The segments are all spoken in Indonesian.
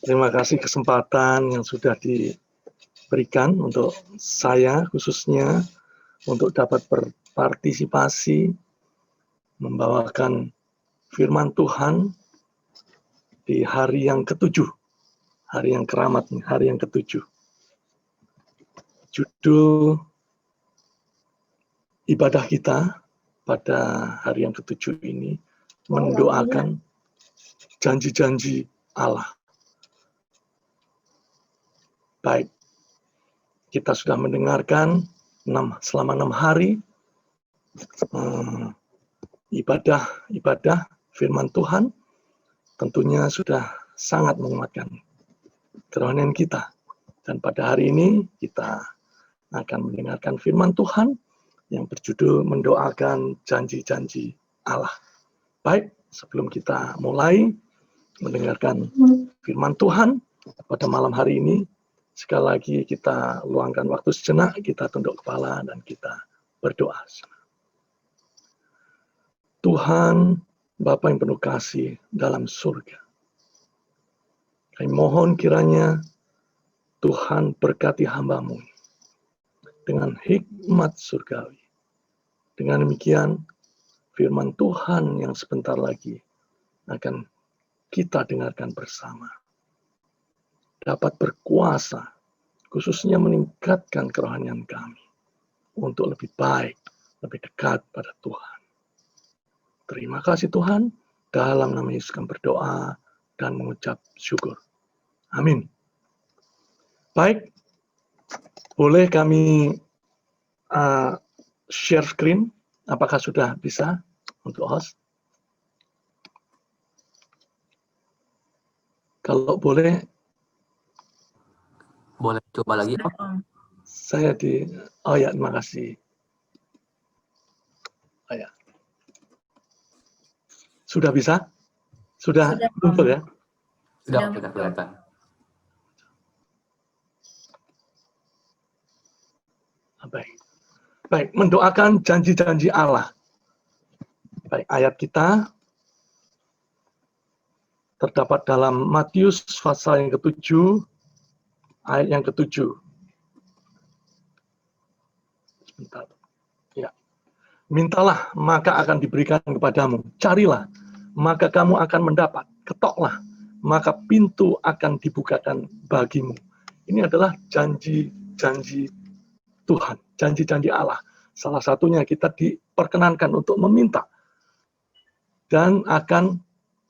Terima kasih kesempatan yang sudah diberikan untuk saya khususnya untuk dapat berpartisipasi membawakan firman Tuhan di hari yang ketujuh, hari yang keramat, hari yang ketujuh. Judul ibadah kita pada hari yang ketujuh ini mendoakan janji-janji Allah. Baik, kita sudah mendengarkan selama 6 hari ibadah firman Tuhan, tentunya sudah sangat menguatkan kerohanian kita. Dan pada hari ini kita akan mendengarkan firman Tuhan yang berjudul mendoakan janji-janji Allah. Baik, sebelum kita mulai mendengarkan firman Tuhan pada malam hari ini, sekali lagi kita luangkan waktu sejenak, kita tunduk kepala dan kita berdoa. Tuhan, Bapa yang penuh kasih dalam surga, kami mohon kiranya Tuhan berkati hamba-Mu dengan hikmat surgawi. Dengan demikian, firman Tuhan yang sebentar lagi akan kita dengarkan bersama dapat berkuasa, khususnya meningkatkan kerohanian kami untuk lebih baik, lebih dekat pada Tuhan. Terima kasih Tuhan, dalam nama Yesus kami berdoa dan mengucap syukur. Amin. Baik, boleh kami share screen? Apakah sudah bisa untuk host? Kalau boleh. Boleh coba lagi, Om? Oh ya, terima kasih. Oh ya. Sudah bisa? Sudah muncul ya? Sudah kelihatan. Baik, mendoakan janji-janji Allah. Baik, ayat kita terdapat dalam Matius pasal yang ke-7, ayat yang ke-7. Sebentar. Ya. Mintalah, maka akan diberikan kepadamu. Carilah, maka kamu akan mendapat. Ketoklah, maka pintu akan dibukakan bagimu. Ini adalah janji-janji Tuhan, janji-janji Allah. Salah satunya kita diperkenankan untuk meminta dan akan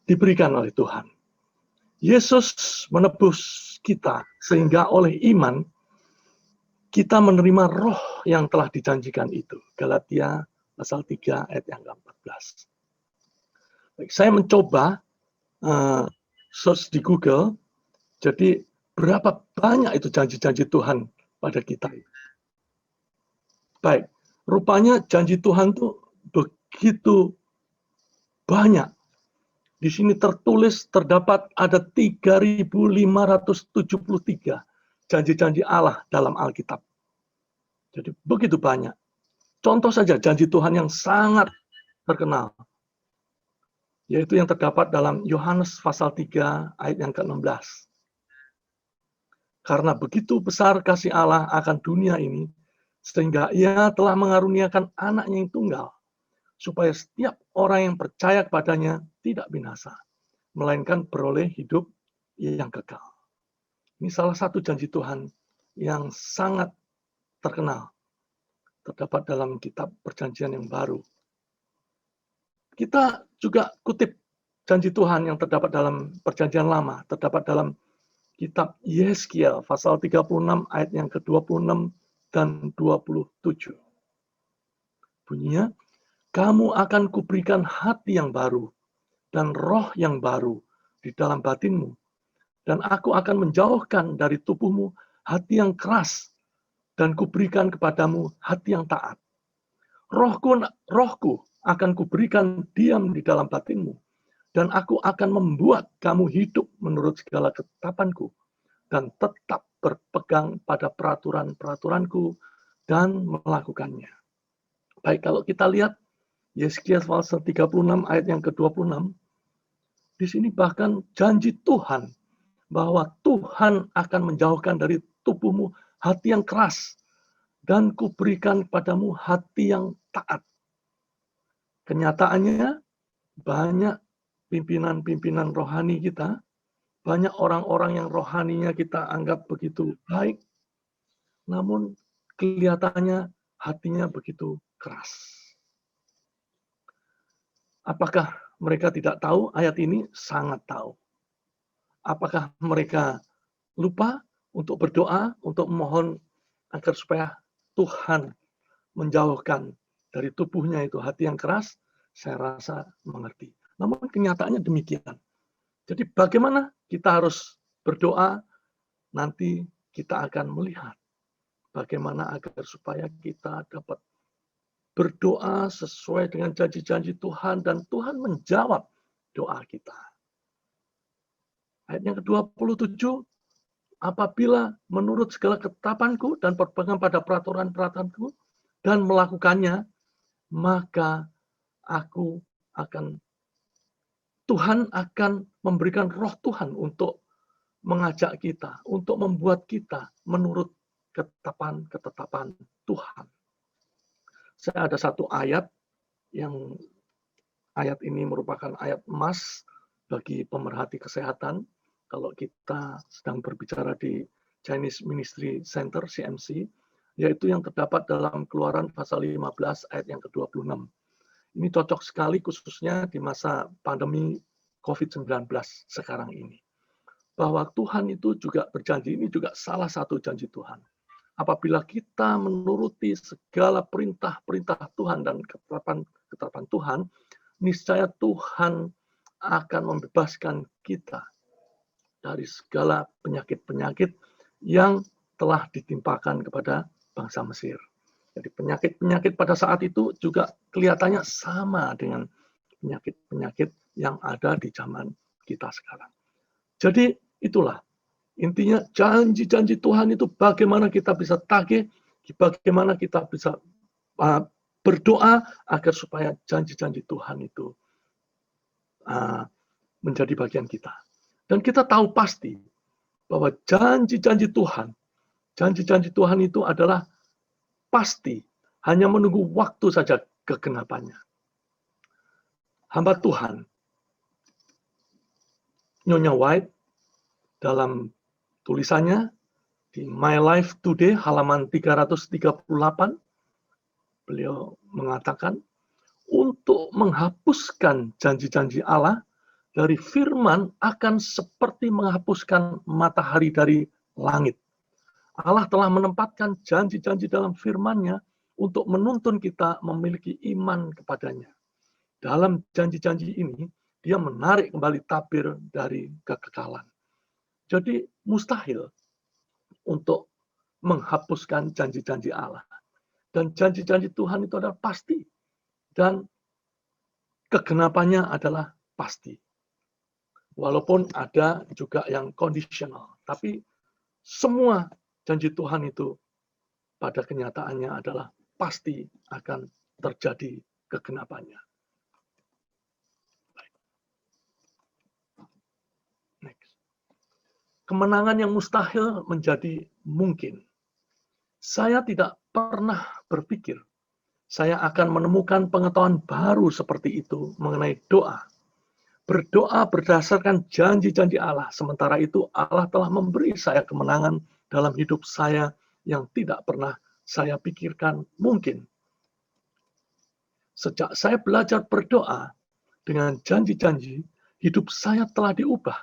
diberikan oleh Tuhan. Yesus menebus kita sehingga oleh iman kita menerima roh yang telah dijanjikan itu. Galatia pasal 3 ayat yang ke-14. Baik, saya mencoba search di Google, jadi berapa banyak itu janji-janji Tuhan pada kita. Baik, rupanya janji Tuhan itu begitu banyak. Di sini terdapat ada 3.573 janji-janji Allah dalam Alkitab. Jadi begitu banyak. Contoh saja janji Tuhan yang sangat terkenal, yaitu yang terdapat dalam Yohanes pasal 3 ayat yang ke-16. Karena begitu besar kasih Allah akan dunia ini, sehingga Ia telah mengaruniakan anaknya yang tunggal, supaya setiap orang yang percaya kepadanya tidak binasa, melainkan beroleh hidup yang kekal. Ini salah satu janji Tuhan yang sangat terkenal, terdapat dalam kitab Perjanjian yang Baru. Kita juga kutip janji Tuhan yang terdapat dalam Perjanjian Lama, terdapat dalam kitab Yeskiel pasal 36 ayat yang ke-26 dan 27. Bunyinya, kamu akan kuberikan hati yang baru dan roh yang baru di dalam batinmu. Dan aku akan menjauhkan dari tubuhmu hati yang keras dan kuberikan kepadamu hati yang taat. Rohku akan kuberikan diam di dalam batinmu. Dan aku akan membuat kamu hidup menurut segala ketetapanku dan tetap berpegang pada peraturan-peraturanku dan melakukannya. Baik, kalau kita lihat Yeskiel pasal 36 ayat yang ke-26, di sini bahkan janji Tuhan bahwa Tuhan akan menjauhkan dari tubuhmu hati yang keras, dan kuberikan padamu hati yang taat. Kenyataannya, banyak pimpinan-pimpinan rohani kita, banyak orang-orang yang rohaninya kita anggap begitu baik, namun kelihatannya hatinya begitu keras. Apakah mereka tidak tahu ayat ini? Sangat tahu. Apakah mereka lupa untuk berdoa, untuk memohon agar supaya Tuhan menjauhkan dari tubuhnya itu hati yang keras? Saya rasa mengerti. Namun kenyataannya demikian. Jadi bagaimana kita harus berdoa? Nanti kita akan melihat bagaimana agar supaya kita dapat berdoa sesuai dengan janji-janji Tuhan dan Tuhan menjawab doa kita. Ayat yang ke-27, apabila menurut segala ketetapanku dan berpegang pada peraturan-peraturanku dan melakukannya, maka Tuhan akan memberikan roh Tuhan untuk mengajak kita, untuk membuat kita menurut ketetapan-ketetapan Tuhan. Saya ada satu ayat ini merupakan ayat emas bagi pemerhati kesehatan. Kalau kita sedang berbicara di Chinese Ministry Center, CMC, yaitu yang terdapat dalam Keluaran pasal 15 ayat yang ke-26. Ini cocok sekali khususnya di masa pandemi COVID-19 sekarang ini. Bahwa Tuhan itu juga berjanji, ini juga salah satu janji Tuhan. Apabila kita menuruti segala perintah-perintah Tuhan dan ketetapan Tuhan, niscaya Tuhan akan membebaskan kita dari segala penyakit-penyakit yang telah ditimpakan kepada bangsa Mesir. Jadi penyakit-penyakit pada saat itu juga kelihatannya sama dengan penyakit-penyakit yang ada di zaman kita sekarang. Jadi itulah intinya janji-janji Tuhan itu bagaimana kita bisa tagih, bagaimana kita bisa berdoa agar supaya janji-janji Tuhan itu menjadi bagian kita. Dan kita tahu pasti bahwa janji-janji Tuhan itu adalah pasti, hanya menunggu waktu saja kegenapannya. Hamba Tuhan, Nyonya White, dalam tulisannya di My Life Today halaman 338, beliau mengatakan, untuk menghapuskan janji-janji Allah dari firman akan seperti menghapuskan matahari dari langit. Allah telah menempatkan janji-janji dalam firman-Nya untuk menuntun kita memiliki iman kepadanya. Dalam janji-janji ini, dia menarik kembali tabir dari kekekalan. Jadi mustahil untuk menghapuskan janji-janji Allah. Dan janji-janji Tuhan itu adalah pasti. Dan kegenapannya adalah pasti. Walaupun ada juga yang kondisional. Tapi semua janji Tuhan itu pada kenyataannya adalah pasti akan terjadi kegenapannya. Next. Kemenangan yang mustahil menjadi mungkin. Saya tidak pernah berpikir saya akan menemukan pengetahuan baru seperti itu mengenai doa. Berdoa berdasarkan janji-janji Allah. Sementara itu Allah telah memberi saya kemenangan dalam hidup saya yang tidak pernah saya pikirkan mungkin. Sejak saya belajar berdoa dengan janji-janji, hidup saya telah diubah.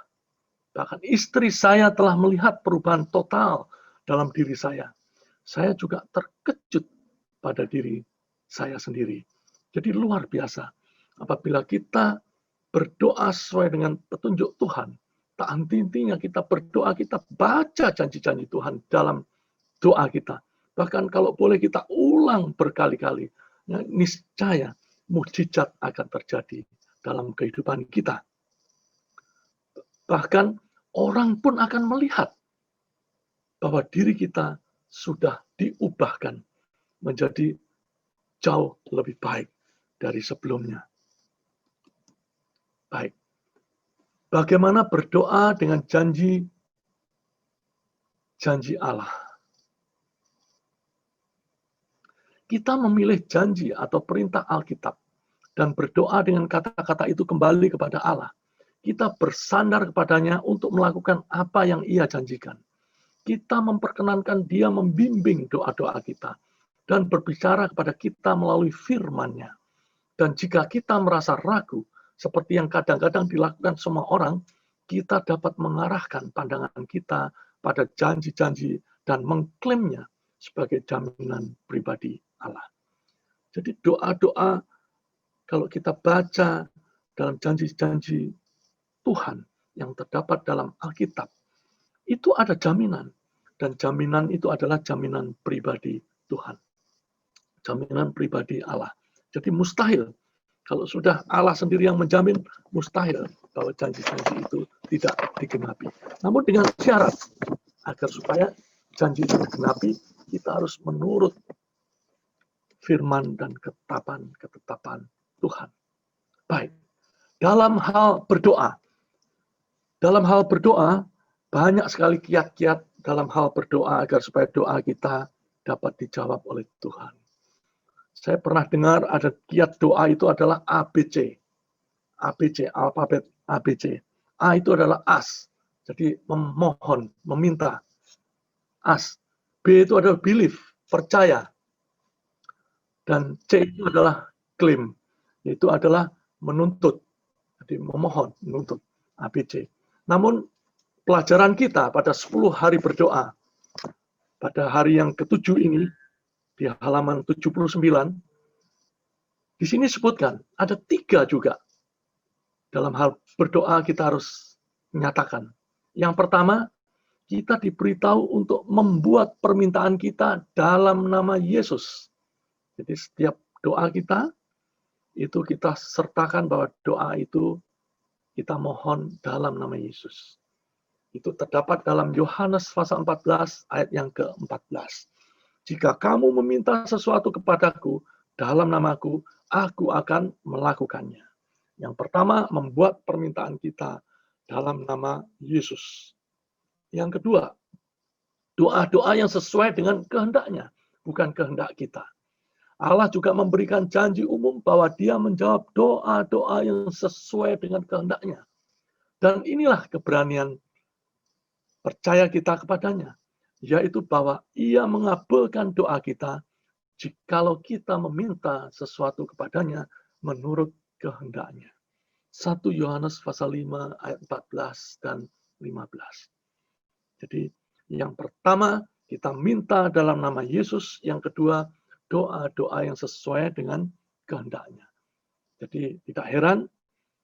Bahkan istri saya telah melihat perubahan total dalam diri saya. Saya juga terkejut pada diri saya sendiri. Jadi luar biasa. Apabila kita berdoa sesuai dengan petunjuk Tuhan, tak henti-hentinya kita berdoa, kita baca janji-janji Tuhan dalam doa kita. Bahkan kalau boleh kita ulang berkali-kali, niscaya mukjizat akan terjadi dalam kehidupan kita. Bahkan orang pun akan melihat bahwa diri kita sudah diubahkan menjadi jauh lebih baik dari sebelumnya. Baik. Bagaimana berdoa dengan janji janji Allah. Kita memilih janji atau perintah Alkitab dan berdoa dengan kata-kata itu kembali kepada Allah. Kita bersandar kepadanya untuk melakukan apa yang Ia janjikan. Kita memperkenankan Dia membimbing doa-doa kita dan berbicara kepada kita melalui firman-Nya. Dan jika kita merasa ragu, seperti yang kadang-kadang dilakukan semua orang, kita dapat mengarahkan pandangan kita pada janji-janji dan mengklaimnya sebagai jaminan pribadi Allah. Jadi doa-doa kalau kita baca dalam janji-janji Tuhan yang terdapat dalam Alkitab, itu ada jaminan. Dan jaminan itu adalah jaminan pribadi Tuhan. Jaminan pribadi Allah. Jadi mustahil. Kalau sudah Allah sendiri yang menjamin, mustahil bahwa janji-janji itu tidak digenapi. Namun dengan syarat, agar supaya janji itu digenapi, kita harus menurut firman dan ketetapan Tuhan. Baik, dalam hal berdoa, banyak sekali kiat-kiat dalam hal berdoa agar supaya doa kita dapat dijawab oleh Tuhan. Saya pernah dengar ada kiat doa itu adalah ABC. ABC, alfabet ABC. A itu adalah as, jadi memohon, meminta. As. B itu adalah believe, percaya. Dan C itu adalah claim, yaitu adalah menuntut. Jadi memohon, menuntut. ABC. Namun pelajaran kita pada 10 hari berdoa, pada hari yang ke-7 ini, di halaman 79, di sini disebutkan ada 3 juga dalam hal berdoa kita harus menyatakan. Yang pertama, kita diberitahu untuk membuat permintaan kita dalam nama Yesus. Jadi setiap doa kita, itu kita sertakan bahwa doa itu kita mohon dalam nama Yesus. Itu terdapat dalam Yohanes pasal 14 ayat yang ke-14. Jika kamu meminta sesuatu kepadaku dalam namaku, aku akan melakukannya. Yang pertama, membuat permintaan kita dalam nama Yesus. Yang kedua, doa-doa yang sesuai dengan kehendaknya, bukan kehendak kita. Allah juga memberikan janji umum bahwa Dia menjawab doa-doa yang sesuai dengan kehendaknya. Dan inilah keberanian percaya kita kepadanya, yaitu bahwa Ia mengabulkan doa kita jikalau kita meminta sesuatu kepadanya menurut kehendaknya. 1 Yohanes pasal 5 ayat 14 dan 15. Jadi yang pertama kita minta dalam nama Yesus, yang kedua doa-doa yang sesuai dengan kehendaknya. Jadi tidak heran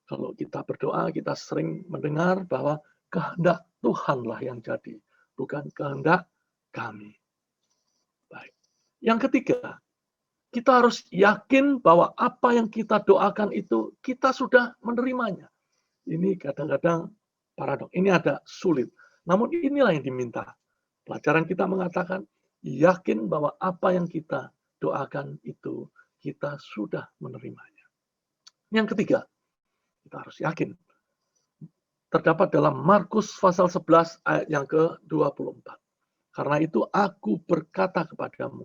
kalau kita berdoa kita sering mendengar bahwa kehendak Tuhanlah yang jadi, bukan kehendak kami. Baik. Yang ketiga, kita harus yakin bahwa apa yang kita doakan itu kita sudah menerimanya. Ini kadang-kadang paradoks. Ini ada sulit. Namun inilah yang diminta. Pelajaran kita mengatakan, yakin bahwa apa yang kita doakan itu kita sudah menerimanya. Yang ketiga, kita harus yakin. Terdapat dalam Markus pasal 11 ayat yang ke-24. Karena itu aku berkata kepadamu,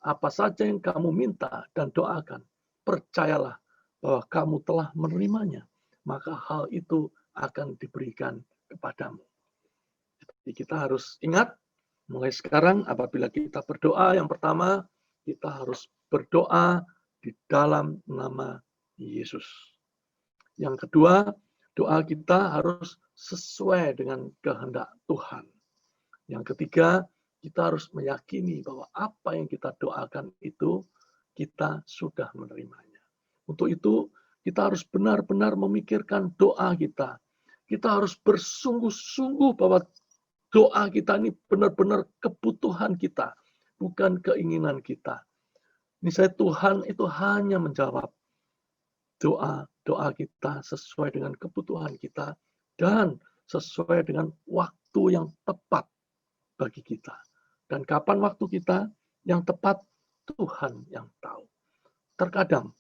apa saja yang kamu minta dan doakan, percayalah bahwa kamu telah menerimanya, maka hal itu akan diberikan kepadamu. Jadi kita harus ingat, mulai sekarang apabila kita berdoa, yang pertama, kita harus berdoa di dalam nama Yesus. Yang kedua, doa kita harus sesuai dengan kehendak Tuhan. Yang ketiga, kita harus meyakini bahwa apa yang kita doakan itu kita sudah menerimanya. Untuk itu, kita harus benar-benar memikirkan doa kita. Kita harus bersungguh-sungguh bahwa doa kita ini benar-benar kebutuhan kita, bukan keinginan kita. Misalnya Tuhan itu hanya menjawab doa kita sesuai dengan kebutuhan kita dan sesuai dengan waktu yang tepat bagi kita. Dan kapan waktu kita yang tepat, Tuhan yang tahu. Terkadang,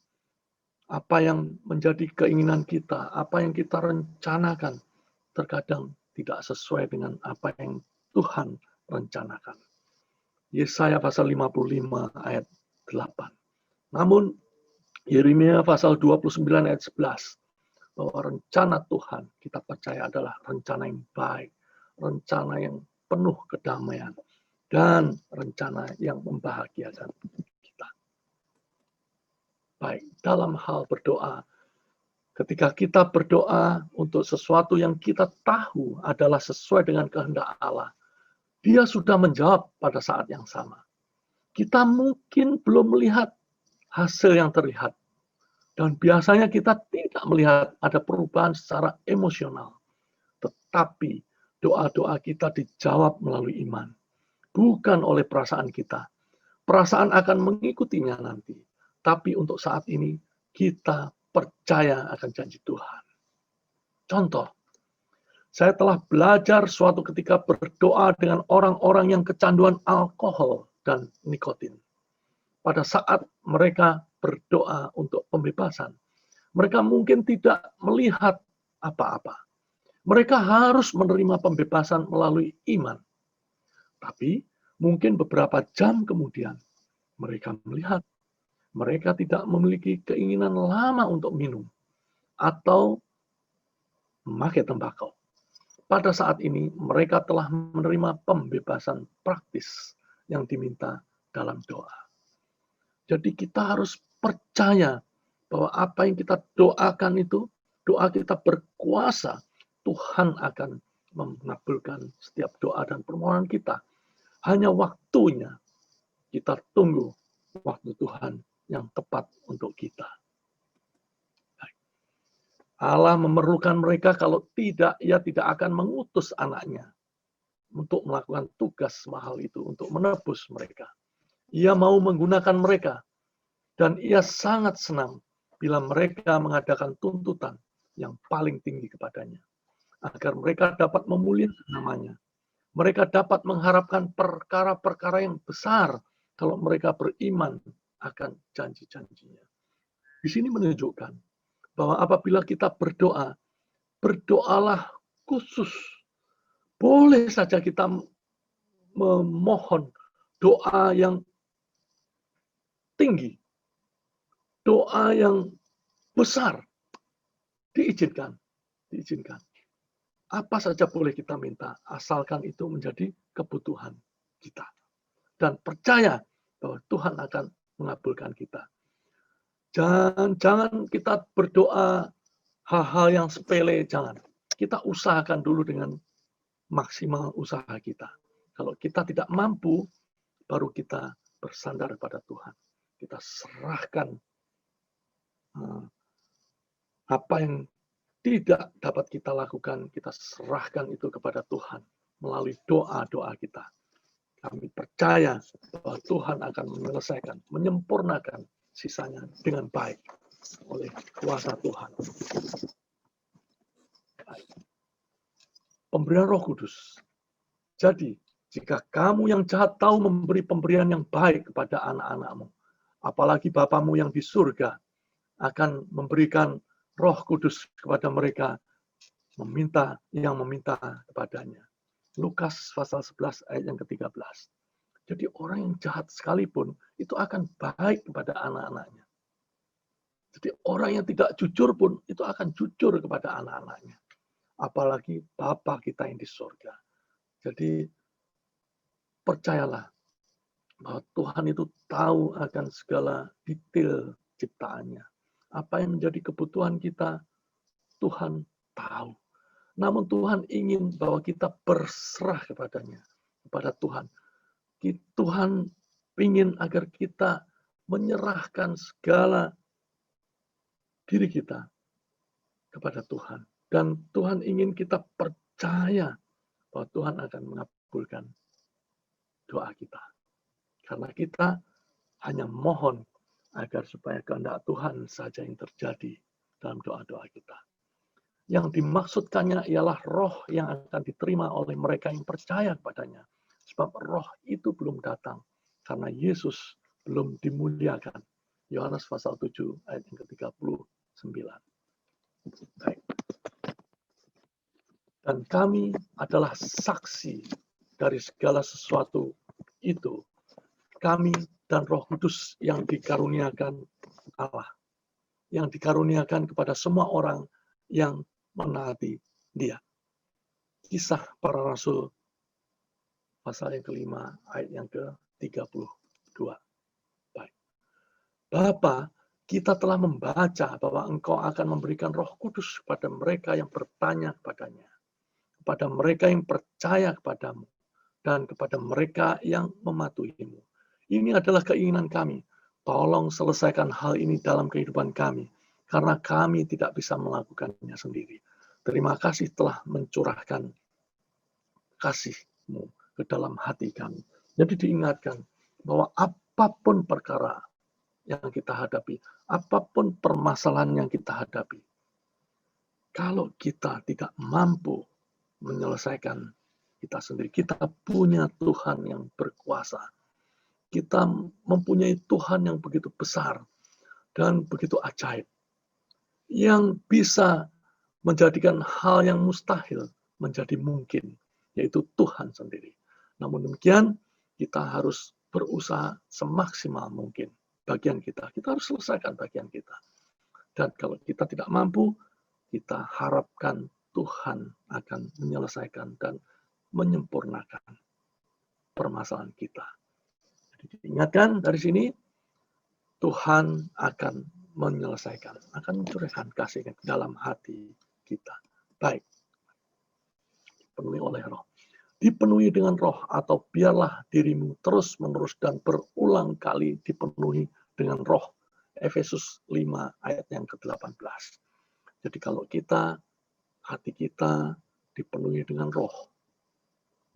apa yang menjadi keinginan kita, apa yang kita rencanakan, terkadang tidak sesuai dengan apa yang Tuhan rencanakan. Yesaya pasal 55 ayat 8. Namun Yeremia pasal 29 ayat 11, bahwa rencana Tuhan kita percaya adalah rencana yang baik, rencana yang penuh kedamaian, dan rencana yang membahagiakan kita. Baik, dalam hal berdoa, ketika kita berdoa untuk sesuatu yang kita tahu adalah sesuai dengan kehendak Allah, Dia sudah menjawab pada saat yang sama. Kita mungkin belum melihat hasil yang terlihat. Dan biasanya kita tidak melihat ada perubahan secara emosional. Tetapi doa-doa kita dijawab melalui iman. Bukan oleh perasaan kita. Perasaan akan mengikutinya nanti. Tapi untuk saat ini, kita percaya akan janji Tuhan. Contoh, saya telah belajar suatu ketika berdoa dengan orang-orang yang kecanduan alkohol dan nikotin. Pada saat mereka berdoa untuk pembebasan, mereka mungkin tidak melihat apa-apa. Mereka harus menerima pembebasan melalui iman. Tapi mungkin beberapa jam kemudian, mereka melihat mereka tidak memiliki keinginan lama untuk minum atau memakai tembakau. Pada saat ini, mereka telah menerima pembebasan praktis yang diminta dalam doa. Jadi kita harus percaya bahwa apa yang kita doakan itu, doa kita berkuasa. Tuhan akan mengabulkan setiap doa dan permohonan kita. Hanya waktunya kita tunggu waktu Tuhan yang tepat untuk kita. Allah memerlukan mereka, kalau tidak, Ia tidak akan mengutus anaknya untuk melakukan tugas mahal itu, untuk menebus mereka. Ia mau menggunakan mereka, dan Ia sangat senang bila mereka mengadakan tuntutan yang paling tinggi kepadanya, agar mereka dapat memuliakan namanya. Mereka dapat mengharapkan perkara-perkara yang besar kalau mereka beriman akan janji-janjinya. Di sini menunjukkan bahwa apabila kita berdoa, berdoalah khusus. Boleh saja kita memohon doa yang tinggi, doa yang besar, diizinkan. Apa saja boleh kita minta, asalkan itu menjadi kebutuhan kita. Dan percaya bahwa Tuhan akan mengabulkan kita. Jangan kita berdoa hal-hal yang sepele, jangan. Kita usahakan dulu dengan maksimal usaha kita. Kalau kita tidak mampu, baru kita bersandar pada Tuhan. Kita serahkan apa yang tidak dapat kita lakukan, kita serahkan itu kepada Tuhan melalui doa-doa kita. Kami percaya bahwa Tuhan akan menyelesaikan, menyempurnakan sisanya dengan baik oleh kuasa Tuhan. Pemberian Roh Kudus. Jadi, jika kamu yang jahat tahu memberi pemberian yang baik kepada anak-anakmu, apalagi Bapamu yang di surga akan memberikan Roh Kudus kepada mereka yang meminta kepadanya. Lukas pasal 11 ayat yang ke-13. Jadi orang yang jahat sekalipun itu akan baik kepada anak-anaknya. Jadi orang yang tidak jujur pun itu akan jujur kepada anak-anaknya. Apalagi Bapa kita yang di surga. Jadi percayalah bahwa Tuhan itu tahu akan segala detail ciptaannya. Apa yang menjadi kebutuhan kita, Tuhan tahu. Namun Tuhan ingin bahwa kita berserah kepadanya, kepada Tuhan. Tuhan ingin agar kita menyerahkan segala diri kita kepada Tuhan. Dan Tuhan ingin kita percaya bahwa Tuhan akan mengabulkan doa kita. Karena kita hanya mohon agar supaya kehendak Tuhan saja yang terjadi dalam doa-doa kita. Yang dimaksudkannya ialah roh yang akan diterima oleh mereka yang percaya kepadanya. Sebab roh itu belum datang karena Yesus belum dimuliakan. Yohanes pasal 7 ayat yang ke-39. Baik. Dan kami adalah saksi dari segala sesuatu itu kami dan Roh Kudus yang dikaruniakan Allah, yang dikaruniakan kepada semua orang yang menaati Dia. Kisah Para Rasul pasal yang kelima ayat yang ke-32. Baik. Bapa, kita telah membaca bahwa Engkau akan memberikan Roh Kudus kepada mereka yang bertanya kepadanya, kepada mereka yang percaya kepadamu, dan kepada mereka yang mematuhimu. Ini adalah keinginan kami. Tolong selesaikan hal ini dalam kehidupan kami, karena kami tidak bisa melakukannya sendiri. Terima kasih telah mencurahkan kasih-Mu ke dalam hati kami. Jadi diingatkan bahwa apapun perkara yang kita hadapi, apapun permasalahan yang kita hadapi, kalau kita tidak mampu menyelesaikan kita sendiri, kita punya Tuhan yang berkuasa. Kita mempunyai Tuhan yang begitu besar dan begitu ajaib, yang bisa menjadikan hal yang mustahil menjadi mungkin, yaitu Tuhan sendiri. Namun demikian, kita harus berusaha semaksimal mungkin bagian kita. Kita harus selesaikan bagian kita. Dan kalau kita tidak mampu, kita harapkan Tuhan akan menyelesaikan dan menyempurnakan permasalahan kita. Jadi diingatkan dari sini, Tuhan akan menyelesaikan, akan mencurahkan kasih-Nya ke dalam hati kita. Baik, dipenuhi oleh Roh. Dipenuhi dengan Roh, atau biarlah dirimu terus-menerus dan berulang kali dipenuhi dengan Roh. Efesus 5 ayat yang ke-18. Jadi kalau kita, hati kita dipenuhi dengan Roh,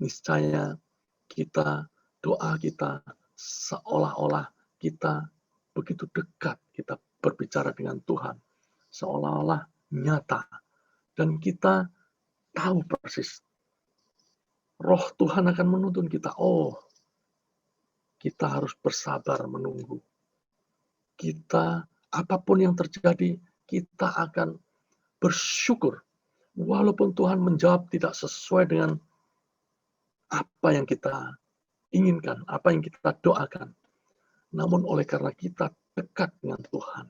niscaya kita, doa kita seolah-olah kita begitu dekat, kita berbicara dengan Tuhan, seolah-olah nyata. Dan kita tahu persis, Roh Tuhan akan menuntun kita. Oh, kita harus bersabar menunggu. Kita, apapun yang terjadi, kita akan bersyukur. Walaupun Tuhan menjawab tidak sesuai dengan apa yang kita inginkan, apa yang kita doakan. Namun oleh karena kita dekat dengan Tuhan,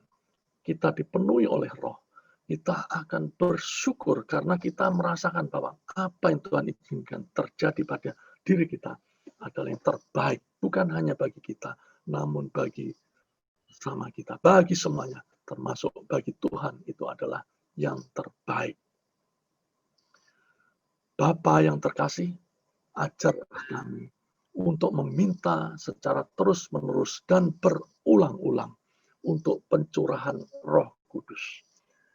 kita dipenuhi oleh Roh, kita akan bersyukur karena kita merasakan bahwa apa yang Tuhan inginkan terjadi pada diri kita adalah yang terbaik, bukan hanya bagi kita, namun bagi sama kita, bagi semuanya, termasuk bagi Tuhan, itu adalah yang terbaik. Bapa yang terkasih, ajarlah kami untuk meminta secara terus-menerus dan berulang-ulang untuk pencurahan Roh Kudus.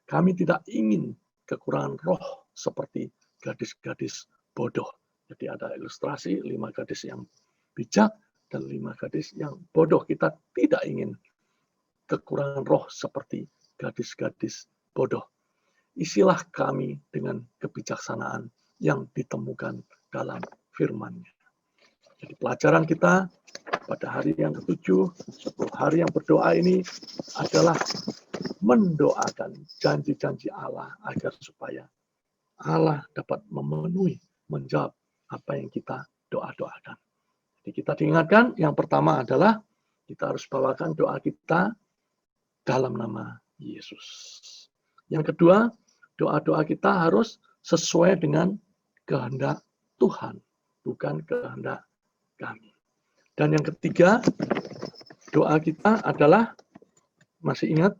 Kami tidak ingin kekurangan roh seperti gadis-gadis bodoh. Jadi ada ilustrasi 5 gadis yang bijak dan 5 gadis yang bodoh. Kita tidak ingin kekurangan roh seperti gadis-gadis bodoh. Isilah kami dengan kebijaksanaan yang ditemukan dalam firman-Nya. Jadi pelajaran kita pada hari yang ke-7, 10 hari yang berdoa ini adalah mendoakan janji-janji Allah agar supaya Allah dapat memenuhi, menjawab apa yang kita doa-doakan. Jadi kita diingatkan, yang pertama adalah kita harus bawakan doa kita dalam nama Yesus. Yang kedua, doa-doa kita harus sesuai dengan kehendak Tuhan, bukan kehendak kami. Dan yang ketiga, doa kita adalah, masih ingat,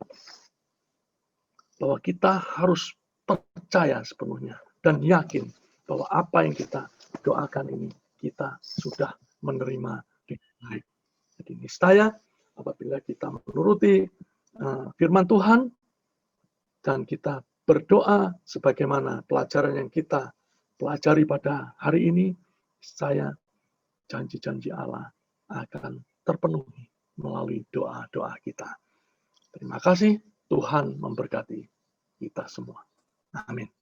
bahwa kita harus percaya sepenuhnya dan yakin bahwa apa yang kita doakan ini kita sudah menerima dengan baik. Jadi niscaya apabila kita menuruti firman Tuhan dan kita berdoa sebagaimana pelajaran yang kita pelajari pada hari ini, saya janji-janji Allah akan terpenuhi melalui doa-doa kita. Terima kasih, Tuhan memberkati kita semua. Amin.